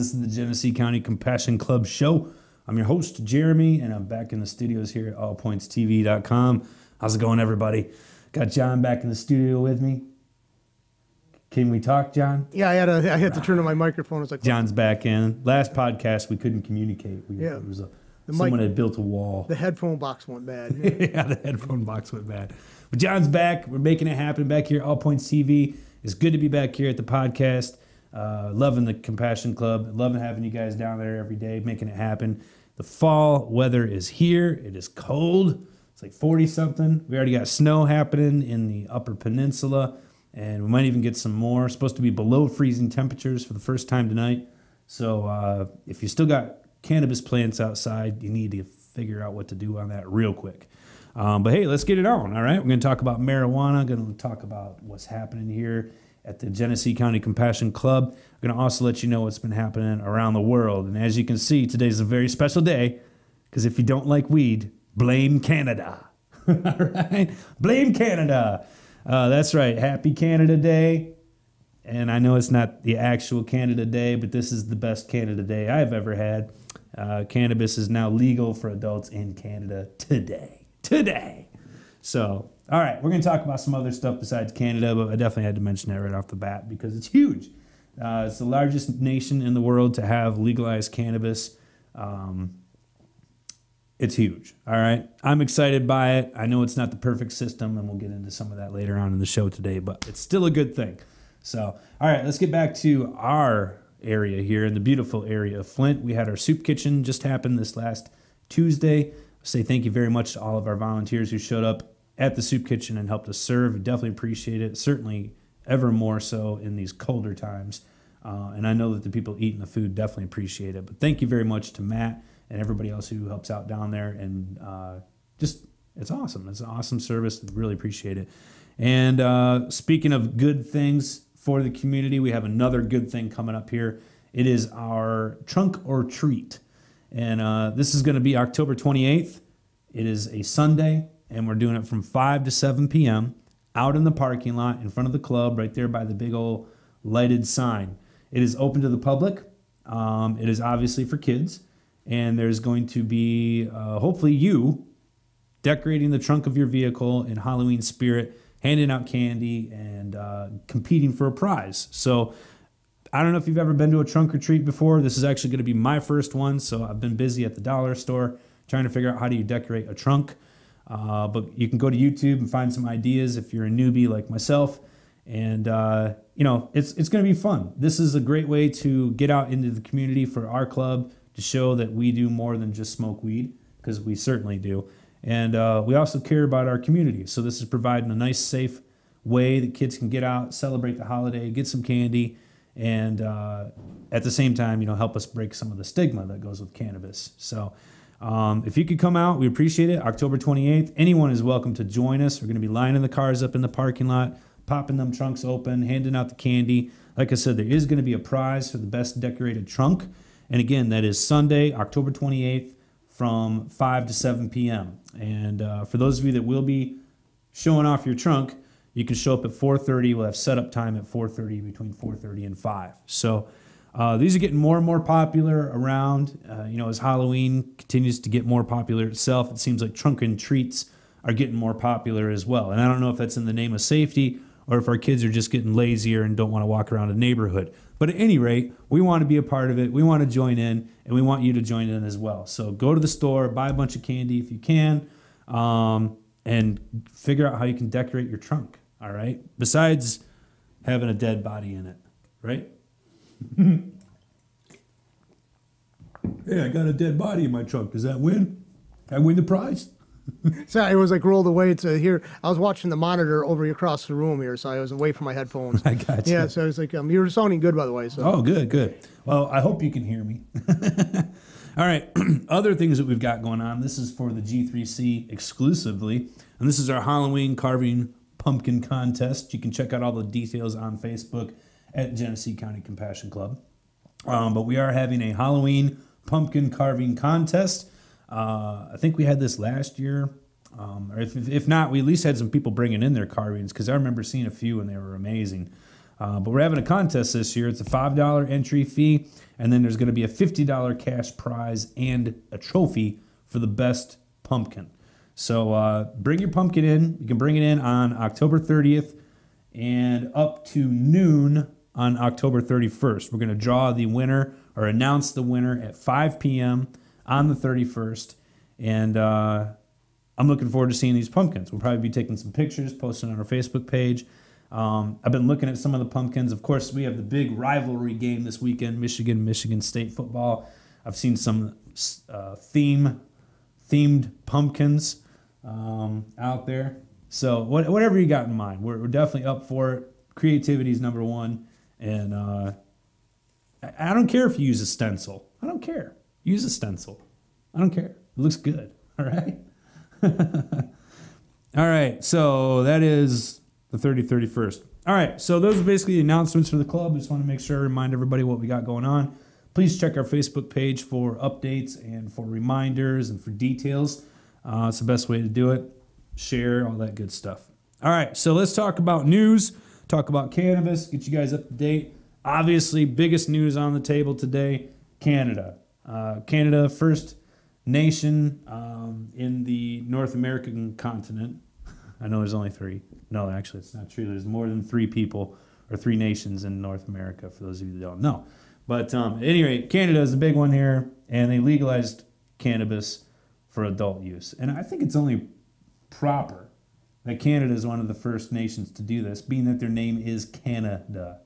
This is the Genesee County Compassion Club show. I'm your host, Jeremy, and I'm back in the studios here at allpointstv.com. How's it going, everybody? Got John back in the studio with me. Can we talk, John? Yeah, I had to turn on my microphone. It's like John's back in. Last podcast, we couldn't communicate. Yeah. It was someone had built a wall. The headphone box went bad. Yeah, the headphone box went bad. But John's back. We're making it happen back here at All Points TV. It's good to be back here at the podcast. Loving the Compassion Club. Loving having you guys down there every day, making it happen. The fall weather is here. It is cold. It's like 40-something. We already got snow happening in the Upper Peninsula, and we might even get some more. It's supposed to be below freezing temperatures for the first time tonight. So if you still got cannabis plants outside, you need to figure out what to do on that real quick. But hey, let's get it on, all right? We're going to talk about marijuana. Going to talk about what's happening here at the Genesee County Compassion Club. I'm going to also let you know what's been happening around the world. And as you can see, today's a very special day, because if you don't like weed, blame Canada. All right? Blame Canada. That's right. Happy Canada Day. And I know it's not the actual Canada Day, but this is the best Canada Day I've ever had. Cannabis is now legal for adults in Canada today. So, all right, we're going to talk about some other stuff besides Canada, but I definitely had to mention that right off the bat because it's huge. It's the largest nation in the world to have legalized cannabis. It's huge, all right? I'm excited by it. I know it's not the perfect system, and we'll get into some of that later on in the show today, but it's still a good thing. So, all right, let's get back to our area here in the beautiful area of Flint. We had our soup kitchen just happen this last Tuesday. Say thank you very much to all of our volunteers who showed up at the soup kitchen and helped us serve. We definitely appreciate it, certainly ever more so in these colder times. And I know that the people eating the food definitely appreciate it. But thank you very much to Matt and everybody else who helps out down there. And it's awesome. It's an awesome service. Really appreciate it. And speaking of good things for the community, we have another good thing coming up here. It is our Trunk or Treat. And this is going to be October 28th. It is a Sunday, and we're doing it from 5 to 7 p.m. out in the parking lot in front of the club right there by the big old lighted sign. It is open to the public. It is obviously for kids. And there's going to be, hopefully you, decorating the trunk of your vehicle in Halloween spirit, handing out candy, and competing for a prize. So I don't know if you've ever been to a trunk or treat before. This is actually going to be my first one, so I've been busy at the dollar store trying to figure out how do you decorate a trunk. But you can go to YouTube and find some ideas if you're a newbie like myself. And, it's going to be fun. This is a great way to get out into the community for our club to show that we do more than just smoke weed, because we certainly do. And we also care about our community. So this is providing a nice, safe way that kids can get out, celebrate the holiday, get some candy, and at the same time, help us break some of the stigma that goes with cannabis. So if you could come out, we appreciate it. October 28th, anyone is welcome to join us. We're going to be lining the cars up in the parking lot, popping them trunks open, handing out the candy. Like I said, there is going to be a prize for the best decorated trunk. And again, that is Sunday, October 28th from 5 to 7 p.m. And for those of you that will be showing off your trunk, you can show up at 4:30. We'll have setup time at 4:30, between 4:30 and 5. So these are getting more and more popular around. As Halloween continues to get more popular itself, it seems like trunk and treats are getting more popular as well. And I don't know if that's in the name of safety or if our kids are just getting lazier and don't want to walk around a neighborhood. But at any rate, we want to be a part of it. We want to join in, and we want you to join in as well. So go to the store, buy a bunch of candy if you can, and figure out how you can decorate your trunk. All right. Besides having a dead body in it, right? Hey, I got a dead body in my trunk. Does that win? I win the prize? So it was like rolled away to here. I was watching the monitor over across the room here, so I was away from my headphones. I got you. Yeah, so I was like, you're sounding good, by the way. So. Oh, good. Well, I hope you can hear me. All right. Other things that we've got going on. This is for the G3C exclusively, and this is our Halloween carving pumpkin contest. You can check out all the details on Facebook at Genesee County Compassion Club. But we are having a Halloween pumpkin carving contest. I think we had this last year. Or if not, we at least had some people bringing in their carvings, because I remember seeing a few and they were amazing. But we're having a contest this year. It's a $5 entry fee, and then there's going to be a $50 cash prize and a trophy for the best pumpkin. So bring your pumpkin in. You can bring it in on October 30th and up to noon on October 31st. We're going to draw the winner or announce the winner at 5 p.m. on the 31st. And I'm looking forward to seeing these pumpkins. We'll probably be taking some pictures, posting on our Facebook page. I've been looking at some of the pumpkins. Of course, we have the big rivalry game this weekend, Michigan State football. I've seen some themed pumpkins out there. So whatever you got in mind, we're definitely up for it. Creativity is number one. And I don't care if you use a stencil. I don't care. Use a stencil. I don't care. It looks good. All right? All right. So that is the 31st. All right. So those are basically the announcements for the club. I just want to make sure I remind everybody what we got going on. Please check our Facebook page for updates and for reminders and for details. It's the best way to do it. Share, all that good stuff. All right, so let's talk about news, talk about cannabis, get you guys up to date. Obviously, biggest news on the table today, Canada. Canada, first nation in the North American continent. I know there's only 3. No, actually, it's not true. There's more than 3 people or 3 nations in North America, for those of you that don't know. But at any rate, Canada is a big one here, and they legalized cannabis for adult use. And I think it's only proper that Canada is one of the first nations to do this, being that their name is Canada.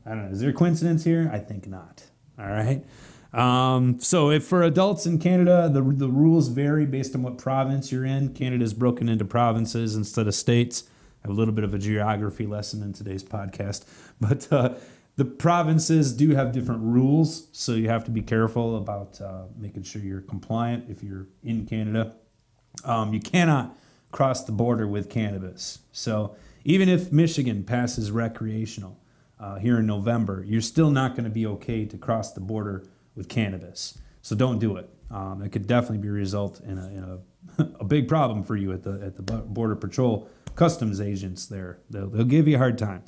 I don't know. Is there a coincidence here? I think not. All right. So if for adults in Canada, the rules vary based on what province you're in. Canada is broken into provinces instead of states. I have a little bit of a geography lesson in today's podcast. But the provinces do have different rules, so you have to be careful about making sure you're compliant if you're in Canada. You cannot cross the border with cannabis. So even if Michigan passes recreational here in November, you're still not going to be okay to cross the border with cannabis. So don't do it. It could definitely be a result in a big problem for you at the Border Patrol customs agents there. They'll give you a hard time.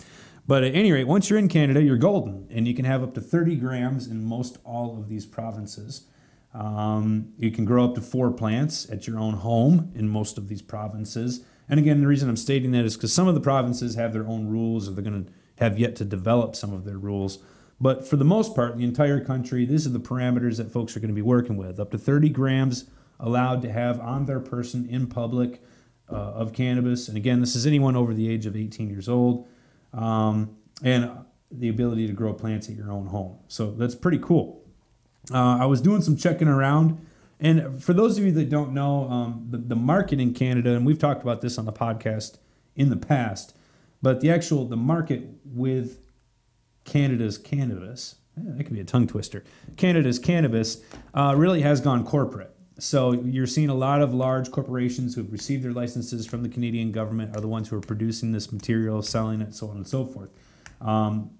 But at any rate, once you're in Canada, you're golden, and you can have up to 30 grams in most all of these provinces. You can grow up to 4 plants at your own home in most of these provinces. And again, the reason I'm stating that is because some of the provinces have their own rules, or they're going to have yet to develop some of their rules. But for the most part, the entire country, these are the parameters that folks are going to be working with. Up to 30 grams allowed to have on their person in public of cannabis. And again, this is anyone over the age of 18 years old. And the ability to grow plants at your own home. So that's pretty cool. I was doing some checking around. And for those of you that don't know, the market in Canada, and we've talked about this on the podcast in the past, but the market with Canada's cannabis, that could be a tongue twister, Canada's cannabis really has gone corporate. So you're seeing a lot of large corporations who have received their licenses from the Canadian government are the ones who are producing this material, selling it, so on and so forth.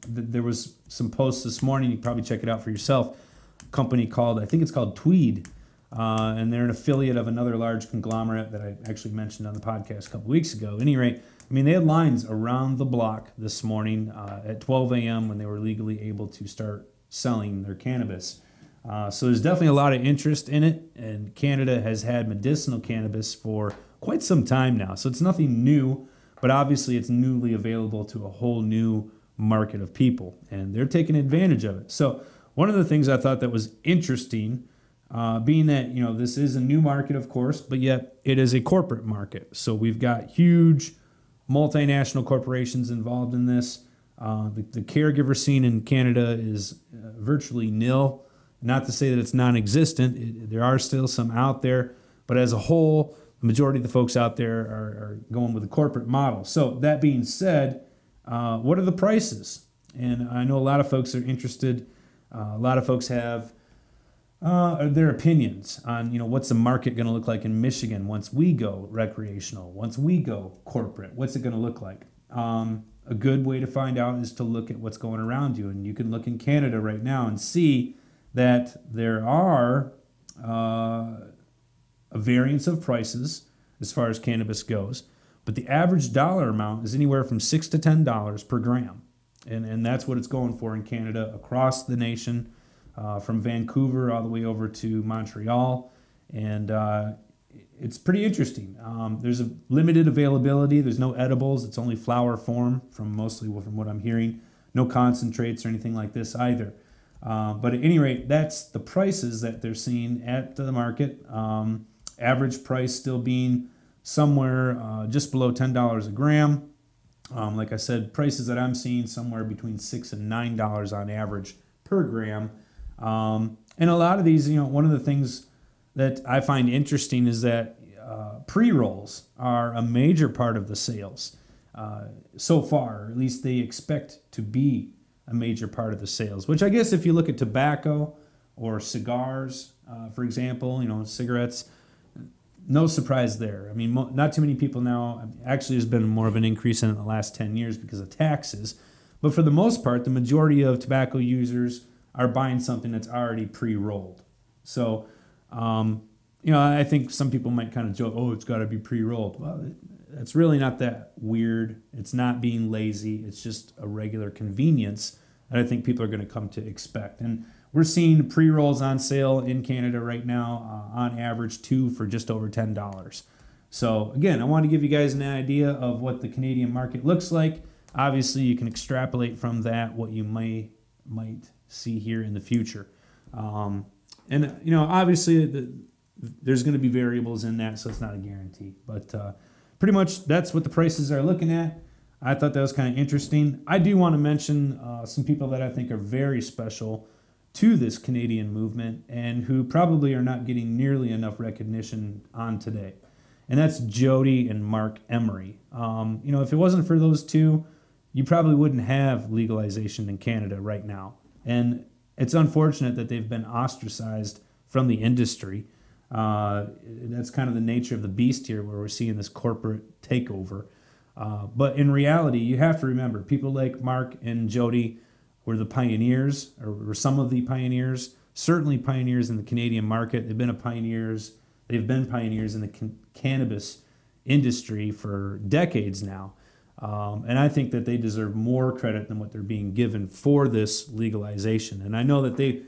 There was some posts this morning, you can probably check it out for yourself, a company called, I think it's called Tweed, and they're an affiliate of another large conglomerate that I actually mentioned on the podcast a couple weeks ago. At any rate, I mean, they had lines around the block this morning at 12 a.m. when they were legally able to start selling their cannabis. So there's definitely a lot of interest in it, and Canada has had medicinal cannabis for quite some time now. So it's nothing new, but obviously it's newly available to a whole new market of people, and they're taking advantage of it. So one of the things I thought that was interesting, being that, this is a new market, of course, but yet it is a corporate market. So we've got huge multinational corporations involved in this. The caregiver scene in Canada is virtually nil. Not to say that it's non-existent. There are still some out there. But as a whole, the majority of the folks out there are going with a corporate model. So that being said, what are the prices? And I know a lot of folks are interested. A lot of folks have their opinions on, what's the market going to look like in Michigan once we go recreational, once we go corporate. What's it going to look like? A good way to find out is to look at what's going around you. And you can look in Canada right now and see that there are a variance of prices as far as cannabis goes, but the average dollar amount is anywhere from $6 to $10 per gram. And that's what it's going for in Canada, across the nation, from Vancouver all the way over to Montreal. And it's pretty interesting. There's a limited availability. There's no edibles. It's only flower form, from what I'm hearing. No concentrates or anything like this either. But at any rate, that's the prices that they're seeing at the market. Average price still being somewhere just below $10 a gram. Like I said, prices that I'm seeing somewhere between $6 and $9 on average per gram. And a lot of these, one of the things that I find interesting is that pre-rolls are a major part of the sales so far, or at least they expect to be a major part of the sales, which I guess if you look at tobacco or cigars, for example, cigarettes, no surprise there. I mean, not too many people now. Actually, there's been more of an increase in the last 10 years because of taxes. But for the most part, the majority of tobacco users are buying something that's already pre-rolled. So, I think some people might kind of joke, it's got to be pre-rolled. Well, it's really not that weird. It's not being lazy. It's just a regular convenience that I think people are going to come to expect. And we're seeing pre-rolls on sale in Canada right now, on average 2 for just over $10. So again, I want to give you guys an idea of what the Canadian market looks like. Obviously, you can extrapolate from that what you might see here in the future. Obviously, there's going to be variables in that, so it's not a guarantee. But pretty much that's what the prices are looking at. I thought that was kind of interesting. I do want to mention some people that I think are very special to this Canadian movement and who probably are not getting nearly enough recognition on today. And that's Jody and Mark Emery. If it wasn't for those two, you probably wouldn't have legalization in Canada right now. And it's unfortunate that they've been ostracized from the industry. That's kind of the nature of the beast here, where we're seeing this corporate takeover. But in reality, you have to remember, people like Mark and Jody were the pioneers, or were some of the pioneers, certainly pioneers in the Canadian market. They've been pioneers in the cannabis industry for decades now. And I think that they deserve more credit than what they're being given for this legalization. And I know that they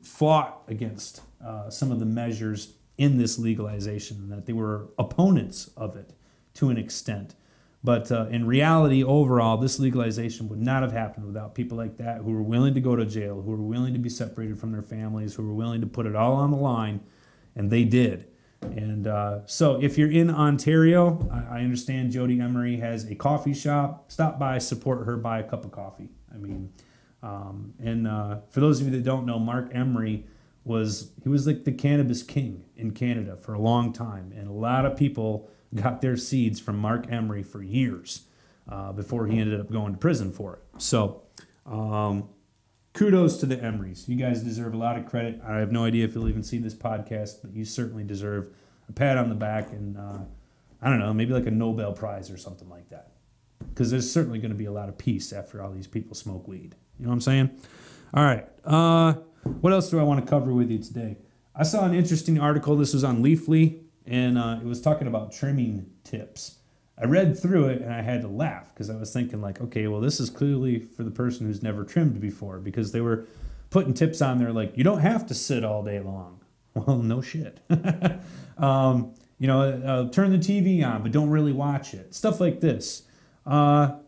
fought against some of the measures in this legalization, that they were opponents of it to an extent. But in reality, overall, this legalization would not have happened without people like that, who were willing to go to jail, who were willing to be separated from their families, who were willing to put it all on the line, and they did. And so if you're in Ontario, I understand Jody Emery has a coffee shop. Stop by, support her, buy a cup of coffee. For those of you that don't know, Mark Emery was like the cannabis king in Canada for a long time. And a lot of people got their seeds from Mark Emery for years before he ended up going to prison for it. So kudos to the Emerys. You guys deserve a lot of credit. I have no idea if you'll even see this podcast, but you certainly deserve a pat on the back and, I don't know, maybe like a Nobel Prize or something like that. Because there's certainly going to be a lot of peace after all these people smoke weed. You know what I'm saying? All right. What else do I want to cover with you today? I saw an interesting article. This was on Leafly, and it was talking about trimming tips. I read through it, and I had to laugh because I was thinking, like, okay, well, this is clearly for the person who's never trimmed before, because they were putting tips on there like, you don't have to sit all day long. Well, no shit. Turn the TV on, but don't really watch it. Stuff like this.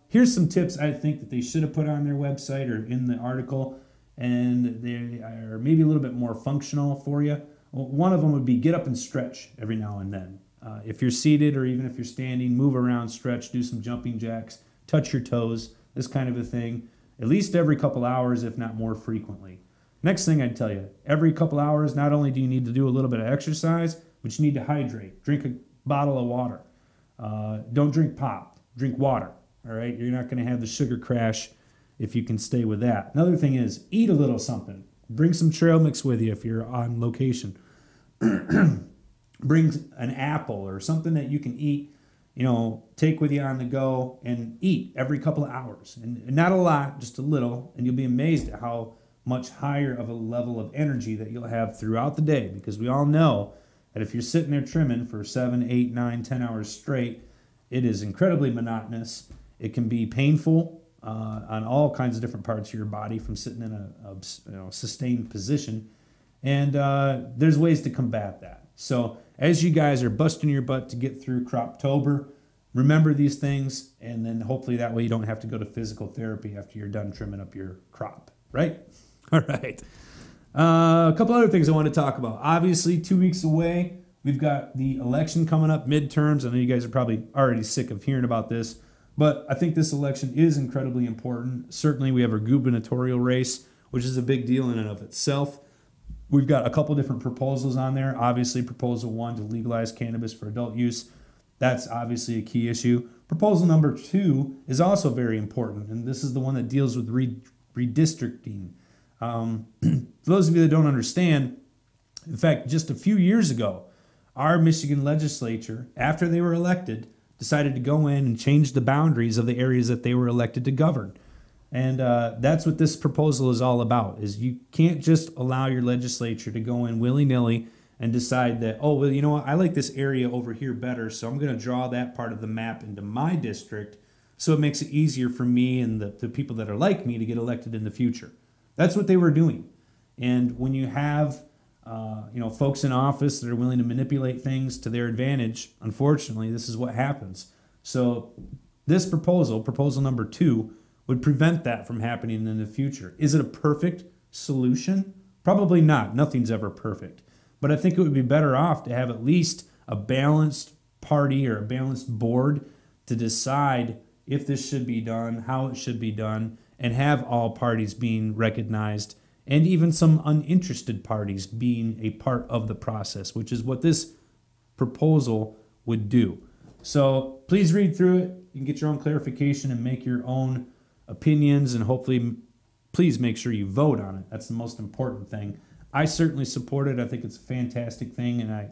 Here's some tips I think that they should have put on their website or in the article, and they are maybe a little bit more functional for you. Well, one of them would be get up and stretch every now and then. If you're seated or even if you're standing, move around, stretch, do some jumping jacks, touch your toes, this kind of a thing, at least every couple hours, if not more frequently. Next thing I'd tell you, every couple hours, not only do you need to do a little bit of exercise, but you need to hydrate. Drink a bottle of water. Don't drink pop. Drink water. All right? You're not going to have the sugar crash if you can stay with that. Another thing is eat a little something. Bring some trail mix with you if you're on location. Bring an apple or something that you can eat, take with you on the go and eat every couple of hours. And not a lot, just a little. And you'll be amazed at how much higher of a level of energy that you'll have throughout the day. Because we all know that if you're sitting there trimming for 7, 8, 9, 10 hours straight, it is incredibly monotonous. It can be painful on all kinds of different parts of your body from sitting in a sustained position. And there's ways to combat that. So as you guys are busting your butt to get through Croptober, remember these things, and then hopefully that way you don't have to go to physical therapy after you're done trimming up your crop, right? All right. A couple other things I want to talk about. Obviously, 2 weeks away, we've got the election coming up, midterms. I know you guys are probably already sick of hearing about this, but I think this election is incredibly important. Certainly, we have our gubernatorial race, which is a big deal in and of itself. We've got a couple different proposals on there. Obviously, Proposal 1 to legalize cannabis for adult use. That's obviously a key issue. Proposal number 2 is also very important, and this is the one that deals with redistricting. For those of you that don't understand, in fact, just a few years ago, our Michigan legislature, after they were elected, decided to go in and change the boundaries of the areas that they were elected to govern. And that's what this proposal is all about, is you can't just allow your legislature to go in willy-nilly and decide that, oh, well, you know what, I like this area over here better, so I'm going to draw that part of the map into my district so it makes it easier for me and the people that are like me to get elected in the future. That's what they were doing. And when you have folks in office that are willing to manipulate things to their advantage, unfortunately, this is what happens. So this proposal number 2, would prevent that from happening in the future. Is it a perfect solution? Probably not. Nothing's ever perfect. But I think it would be better off to have at least a balanced party or a balanced board to decide if this should be done, how it should be done, and have all parties being recognized and even some uninterested parties being a part of the process, which is what this proposal would do. So please read through it. You can get your own clarification and make your own opinions, and hopefully please make sure you vote on it. That's the most important thing. I certainly support it. I think it's a fantastic thing, and I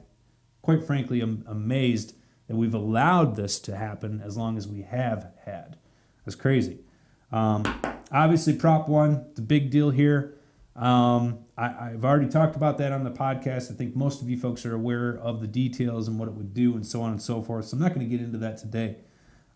quite frankly am amazed that we've allowed this to happen as long as we have had. That's crazy. Obviously, Prop 1, the big deal here. I've already talked about that on the podcast. I think most of you folks are aware of the details and what it would do and so on and so forth, so I'm not going to get into that today.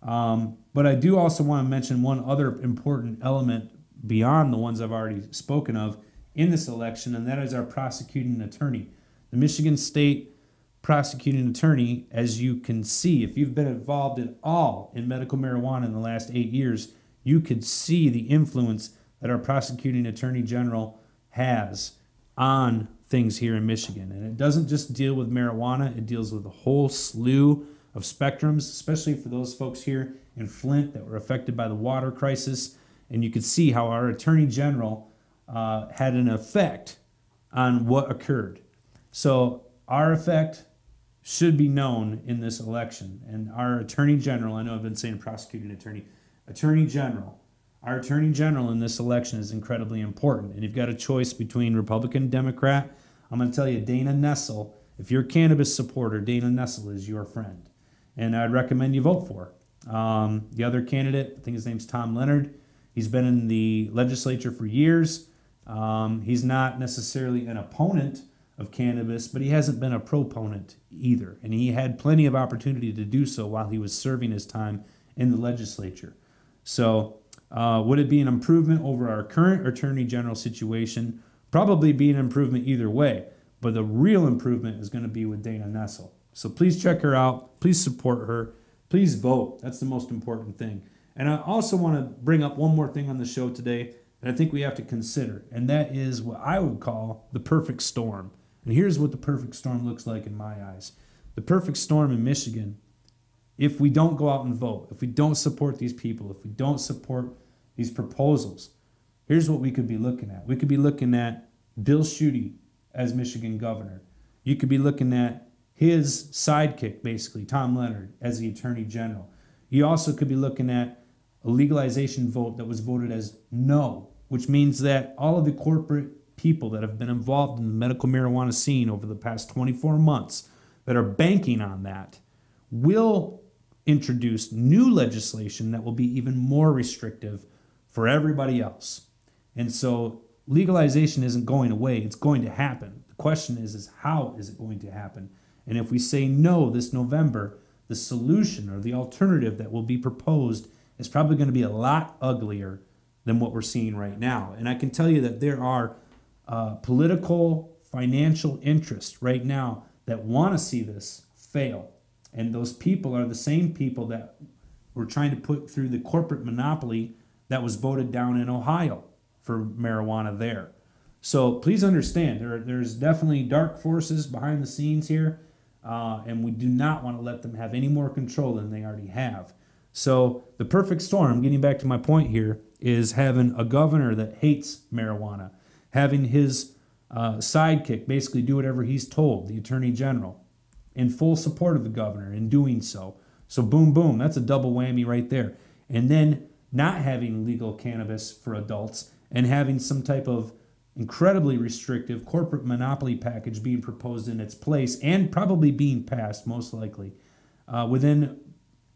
But I do also want to mention one other important element beyond the ones I've already spoken of in this election, and that is our prosecuting attorney. The Michigan State prosecuting attorney, as you can see, if you've been involved at all in medical marijuana in the last 8 years, you could see the influence that our prosecuting attorney general has on things here in Michigan. And it doesn't just deal with marijuana, it deals with a whole slew of spectrums, especially for those folks here in Flint that were affected by the water crisis. And you could see how our attorney general had an effect on what occurred. So our effect should be known in this election. And our attorney general, I know I've been saying prosecuting attorney, attorney general, our attorney general in this election is incredibly important. And you've got a choice between Republican and Democrat. I'm going to tell you, Dana Nessel, if you're a cannabis supporter, Dana Nessel is your friend. And I'd recommend you vote for her. The other candidate, I think his name's Tom Leonard. He's been in the legislature for years. He's not necessarily an opponent of cannabis, but he hasn't been a proponent either. And he had plenty of opportunity to do so while he was serving his time in the legislature. So would it be an improvement over our current attorney general situation? Probably be an improvement either way. But the real improvement is going to be with Dana Nessel. So please check her out. Please support her. Please vote. That's the most important thing. And I also want to bring up one more thing on the show today that I think we have to consider, and that is what I would call the perfect storm. And here's what the perfect storm looks like in my eyes. The perfect storm in Michigan, if we don't go out and vote, if we don't support these people, if we don't support these proposals, here's what we could be looking at. We could be looking at Bill Schuette as Michigan governor. You could be looking at his sidekick, basically, Tom Leonard, as the attorney general. You also could be looking at a legalization vote that was voted as no, which means that all of the corporate people that have been involved in the medical marijuana scene over the past 24 months that are banking on that will introduce new legislation that will be even more restrictive for everybody else. And so legalization isn't going away. It's going to happen. The question is how is it going to happen? And if we say no this November, the solution or the alternative that will be proposed is probably going to be a lot uglier than what we're seeing right now. And I can tell you that there are political, financial interests right now that want to see this fail. And those people are the same people that were trying to put through the corporate monopoly that was voted down in Ohio for marijuana there. So please understand, there's definitely dark forces behind the scenes here, and we do not want to let them have any more control than they already have. So the perfect storm, getting back to my point here, is having a governor that hates marijuana, having his sidekick basically do whatever he's told, the attorney general, in full support of the governor in doing so. So boom, boom, that's a double whammy right there. And then not having legal cannabis for adults and having some type of incredibly restrictive corporate monopoly package being proposed in its place and probably being passed, most likely, within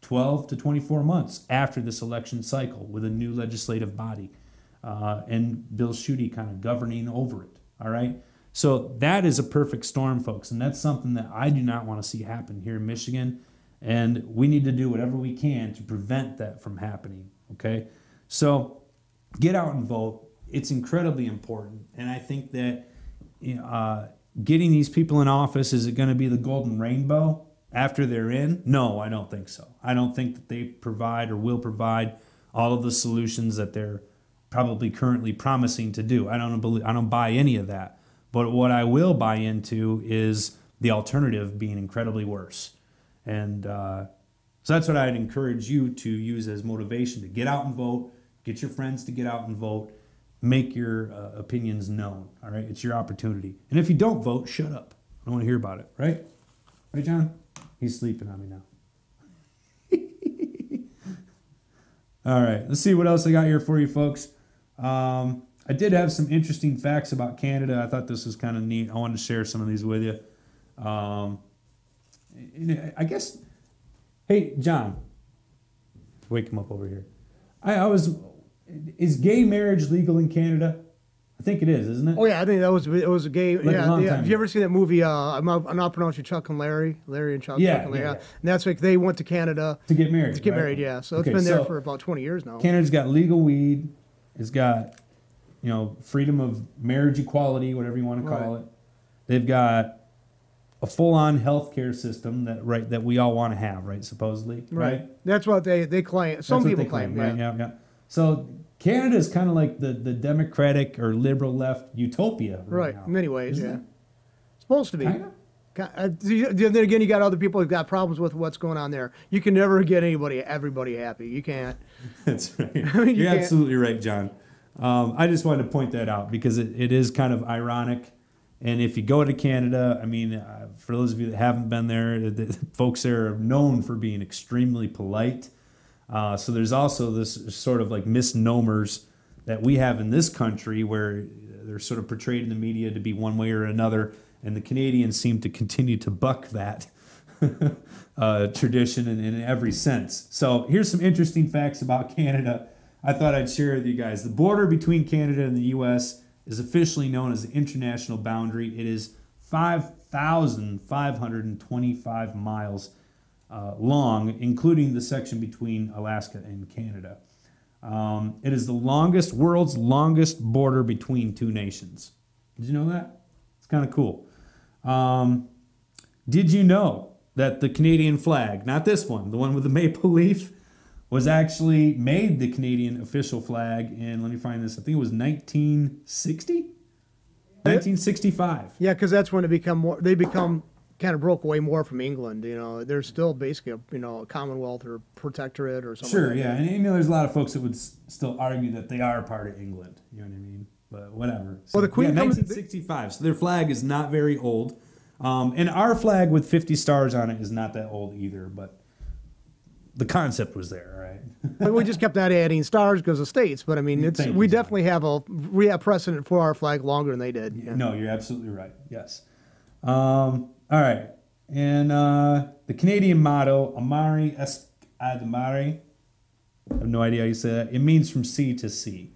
12 to 24 months after this election cycle with a new legislative body and Bill Schuette kind of governing over it, all right? So that is a perfect storm, folks, and that's something that I do not want to see happen here in Michigan, and we need to do whatever we can to prevent that from happening, okay? So get out and vote. It's incredibly important, and I think that getting these people in office, is it going to be the golden rainbow after they're in? No, I don't think so. I don't think that they provide or will provide all of the solutions that they're probably currently promising to do. I don't buy any of that. But what I will buy into is the alternative being incredibly worse. And so that's what I'd encourage you to use as motivation, to get out and vote, get your friends to get out and vote, make your opinions known, all right? It's your opportunity. And if you don't vote, shut up. I don't want to hear about it, right? Right, John? He's sleeping on me now. All right, let's see what else I got here for you, folks. I did have some interesting facts about Canada. I thought this was kind of neat. I wanted to share some of these with you. I guess, hey, John, wake him up over here. Is gay marriage legal in Canada? I think it is, isn't it? Oh yeah, I think it was a gay. Like yeah, a long yeah. time Have you ago. ever seen that movie? I'm not pronouncing Chuck and Larry, Larry and Chuck. Yeah, Chuck and Larry. yeah. And that's like they went to Canada To get married. to get right? married. Yeah, so Okay, it's been there so for about 20 years now. Canada's got legal weed. It's got, freedom of marriage equality, whatever you want to call it. They've got a full-on healthcare system that we all want to have, right? Supposedly, right? That's what they claim. Some That's what people they claim. right? Yeah. So Canada is kind of like the democratic or liberal left utopia, Right. now. In many ways, Isn't yeah. it? Supposed to be. Kinda? Then again, you got other people who've got problems with what's going on there. You can never get everybody happy. You can't. That's right. You You're can't- absolutely right, John. I just wanted to point that out because it is kind of ironic. And if you go to Canada, I mean, for those of you that haven't been there, the folks there are known for being extremely polite. So there's also this sort of like misnomers that we have in this country where they're sort of portrayed in the media to be one way or another. And the Canadians seem to continue to buck that tradition in every sense. So here's some interesting facts about Canada I thought I'd share with you guys. The border between Canada and the U.S. is officially known as the international boundary. It is 5,525 miles long, including the section between Alaska and Canada. It is the world's longest border between two nations. Did you know that? It's kind of cool. Did you know that the Canadian flag, not this one, the one with the maple leaf, was actually made the Canadian official flag in, let me find this, I think it was 1960? 1965. Yeah, because that's when they become kind of broke away more from England. They're still basically a Commonwealth or protectorate or something. Sure, like yeah. that. And there's a lot of folks that would still argue that they are part of England. You know what I mean? But whatever. So, Well, the Queen comes- 1965. So their flag is not very old. And our flag with 50 stars on it is not that old either, but the concept was there, right? But we just kept on adding stars because of states. But I mean, Thank we you, definitely have precedent for our flag longer than they did. Yeah. No, you're absolutely right. Yes. All right. And the Canadian motto, Amari est ad mare. I have no idea how you say that. It means from sea to sea.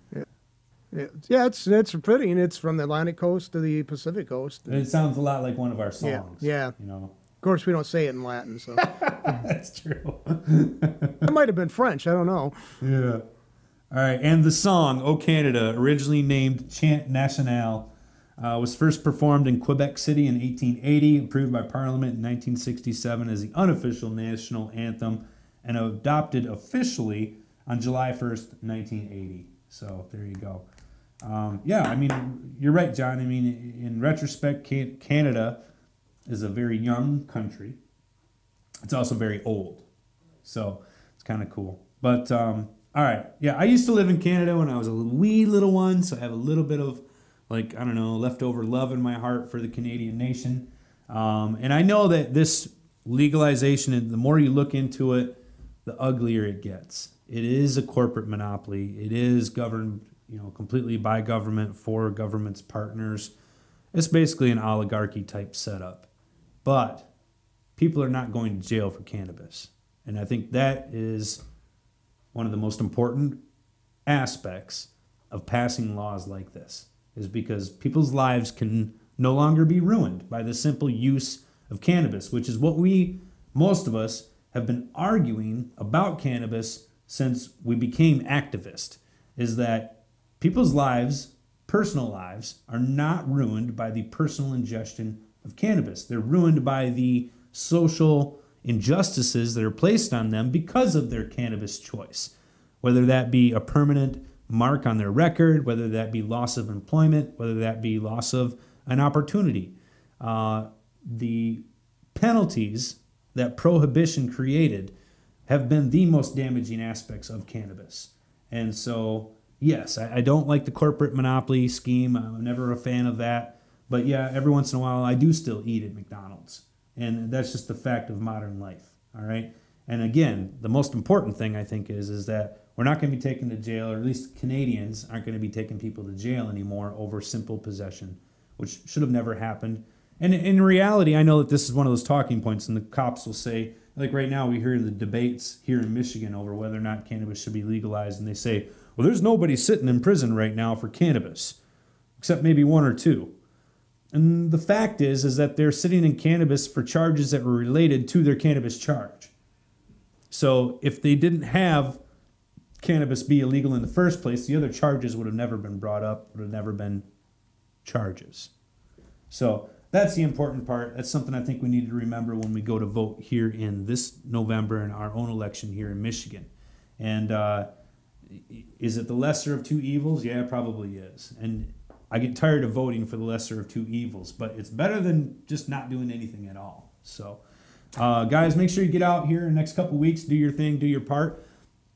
Yeah, it's pretty, and it's from the Atlantic coast to the Pacific coast. And it sounds a lot like one of our songs. Yeah. You know, course, we don't say it in Latin, so That's true. it might have been French. I don't know. Yeah. All right, and the song "O Canada," originally named Chant National, was first performed in Quebec City in 1880, approved by Parliament in 1967 as the unofficial national anthem, and adopted officially on July 1st, 1980. So there you go. Yeah, I mean, you're right, John. I mean, in retrospect, Canada is a very young country. It's also very old. So it's kind of cool. But, all right. Yeah, I used to live in Canada when I was a wee little one, so I have a little bit of, like, I don't know, leftover love in my heart for the Canadian nation. And I know that this legalization, and the more you look into it, the uglier it gets. It is a corporate monopoly. It is governed, completely by government, for government's partners. It's basically an oligarchy type setup. But people are not going to jail for cannabis. And I think that is one of the most important aspects of passing laws like this, is because people's lives can no longer be ruined by the simple use of cannabis, which is what most of us, have been arguing about cannabis since we became activists, is that people's lives, personal lives, are not ruined by the personal ingestion of cannabis. They're ruined by the social injustices that are placed on them because of their cannabis choice, whether that be a permanent mark on their record, whether that be loss of employment, whether that be loss of an opportunity. The penalties that prohibition created have been the most damaging aspects of cannabis. And so, yes, I don't like the corporate monopoly scheme. I'm never a fan of that. But yeah, every once in a while, I do still eat at McDonald's. And that's just the fact of modern life, all right? And again, the most important thing, I think, is that we're not going to be taken to jail, or at least Canadians aren't going to be taking people to jail anymore over simple possession, which should have never happened. And in reality, I know that this is one of those talking points, and the cops will say, like right now, we hear the debates here in Michigan over whether or not cannabis should be legalized, and they say, well, there's nobody sitting in prison right now for cannabis, except maybe one or two. And the fact is that they're sitting in cannabis for charges that were related to their cannabis charge. So if they didn't have cannabis be illegal in the first place, the other charges would have never been brought up, would have never been charges. So that's the important part. That's something I think we need to remember when we go to vote here in this November in our own election here in Michigan. And is it the lesser of two evils? Yeah, it probably is. And I get tired of voting for the lesser of two evils, but it's better than just not doing anything at all. So, guys, make sure you get out here in the next couple weeks, do your thing, do your part.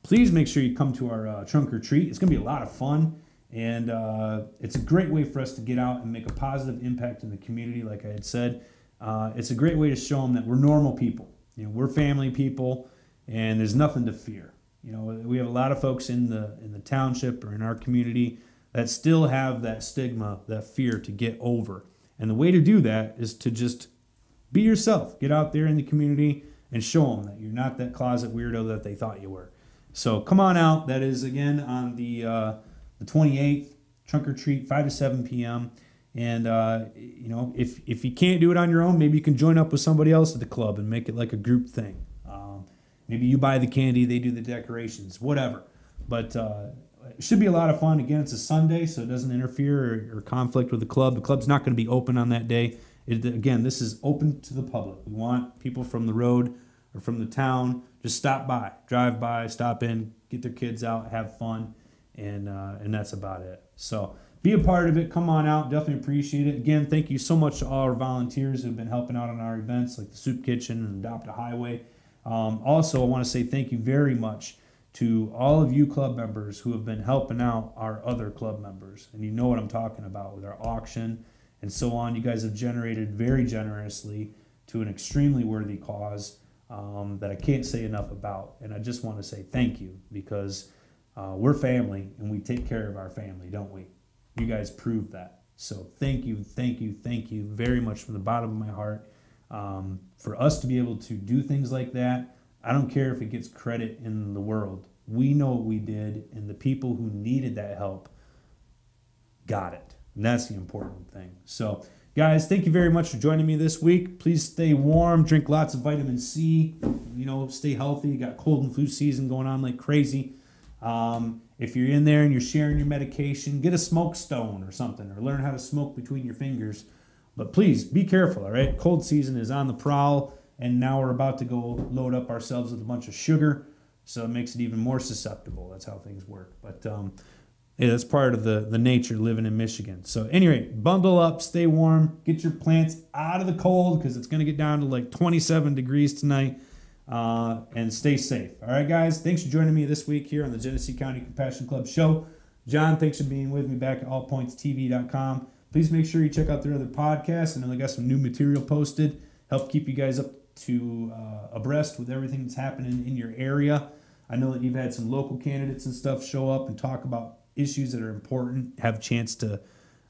Please make sure you come to our trunk or treat. It's going to be a lot of fun, and it's a great way for us to get out and make a positive impact in the community, like I had said. It's a great way to show them that we're normal people. We're family people, and there's nothing to fear. We have a lot of folks in the township or in our community that still have that stigma, that fear to get over. And the way to do that is to just be yourself. Get out there in the community and show them that you're not that closet weirdo that they thought you were. So come on out. That is, again, on the 28th, trunk or treat, 5 to 7 p.m. And, if you can't do it on your own, maybe you can join up with somebody else at the club and make it like a group thing. Maybe you buy the candy, they do the decorations, whatever. But it should be a lot of fun. Again, it's a Sunday, so it doesn't interfere or conflict with the club. The club's not going to be open on that day. Again, this is open to the public. We want people from the road or from the town just stop by, drive by, stop in, get their kids out, have fun, and that's about it. So be a part of it. Come on out. Definitely appreciate it. Again, thank you so much to all our volunteers who have been helping out on our events like the Soup Kitchen and Adopt a Highway. Also, I want to say thank you very much to all of you club members who have been helping out our other club members. And you know what I'm talking about with our auction and so on. You guys have generated very generously to an extremely worthy cause that I can't say enough about. And I just want to say thank you, because we're family and we take care of our family, don't we? You guys prove that. So thank you very much from the bottom of my heart. For us to be able to do things like that, I don't care if it gets credit in the world. We know what we did, and the people who needed that help got it. And that's the important thing. So Guys, thank you very much for joining me this week. Please stay warm, drink lots of vitamin C, stay healthy. You got cold and flu season going on like crazy. If you're in there and you're sharing your medication, get a smoke stone or something, or learn how to smoke between your fingers. But please be careful, all right? Cold season is on the prowl, and now we're about to go load up ourselves with a bunch of sugar, so it makes it even more susceptible. That's how things work. But yeah, that's part of the nature living in Michigan. So anyway, bundle up, stay warm, get your plants out of the cold because it's going to get down to like 27 degrees tonight, and stay safe. All right, guys, thanks for joining me this week here on the Genesee County Compassion Club show. John, thanks for being with me back at allpointstv.com. Please make sure you check out their other podcasts. I know they got some new material posted. Help keep you guys up to abreast with everything that's happening in your area. I know that you've had some local candidates and stuff show up and talk about issues that are important, have a chance to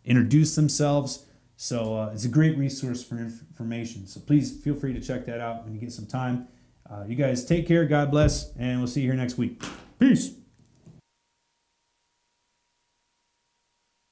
introduce themselves. So it's a great resource for information. So please feel free to check that out when you get some time. You guys take care, God bless, and we'll see you here next week. Peace.